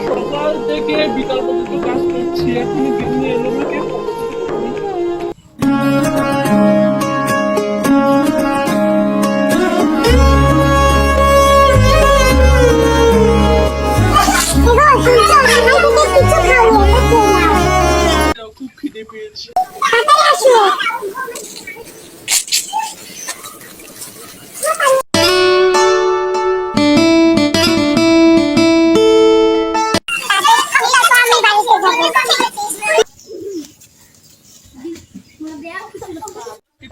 সকাল থেকে বিকাল পর্যন্ত কাজ করছি, এখন দিনে এলো নাকি। খুব খিদে পেয়েছি।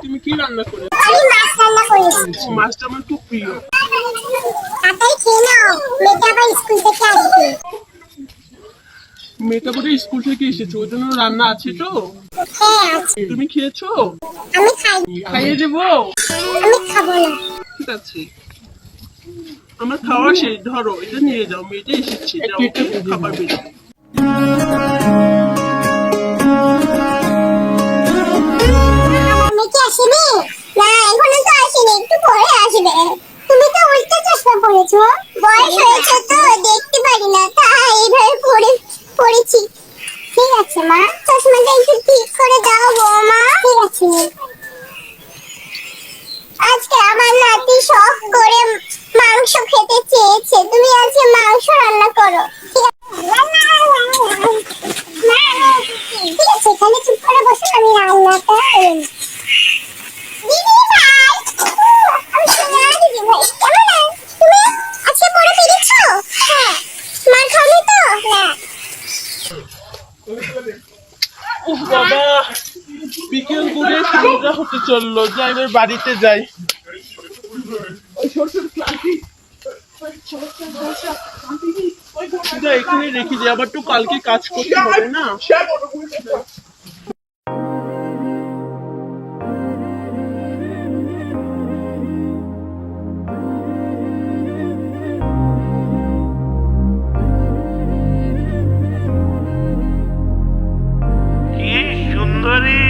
তুমি কি রান্না করেছো? আমি মাছ রান্না করেছি। মাছটা আমার খুব প্রিয়। তাড়াতাড়ি খেয়ে নাও, মেয়েটা আবার স্কুল থেকে আসবে। মেয়েটা বোধ হয় স্কুল থেকে এসেছে, ওই জন্য রান্না আছে তো। হ্যাঁ আছে। তুমি খেয়েছো? আমি খাই। খাইয়ে দেবো? আমি খাবো না। ঠিক আছে, আমার খাওয়া শেষ, ধরো এটা নিয়ে যাও, মেয়েটা এসেছে, যাও ওকে খাবার বেড়ে। মেয়েকে আসেনি? না এখনো তো আসেনি, একটু পরে আসবে। তুমি তো উল্টো চশমা পরেছো, বয়স হয়েছে তো দেখতে পারি না, তাই এইভাবে পরেছি। ঠিক আছে মা, চশমাটা একটু ঠিক করে দাও গো মা। ঠিক আছে। আজকে আমার নাতি শখ করে মাংস খেতে চেয়েছে, তুমি আজকে মাংস রান্না করো। ঠিক আছে, এখানে চুপ করে বসে আমি রান্নাটা করে নিই। দিদি ভাই, আমি সোনা দিদি ভাই, কেমন আছো? তুমি আজকে পড়ে পেরেছো? হ্যাঁ। মার খাওনি তো? না। উফ বাবা, বিকেল করে সন্ধ্যা হতে চললো, যাই এবার বাড়িতে যাই। এখানে রেখে দিই, আবার তো কালকে কাজ করতে হবে না। কি সুন্দরী!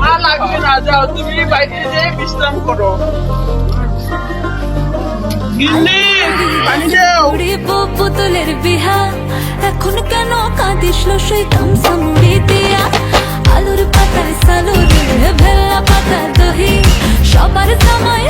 মা লাগবে না, যাও তুমি বাইরে যেয়ে বিশ্রাম করো। গিন্নি, পানি দাও। পুতুলের বিহা এখন কেন কাঁদিস সেই গামছা মুড়ি দিয়া? আলুর পাতায় সালু রে ভেল্লা পাতা দহি সবার সময়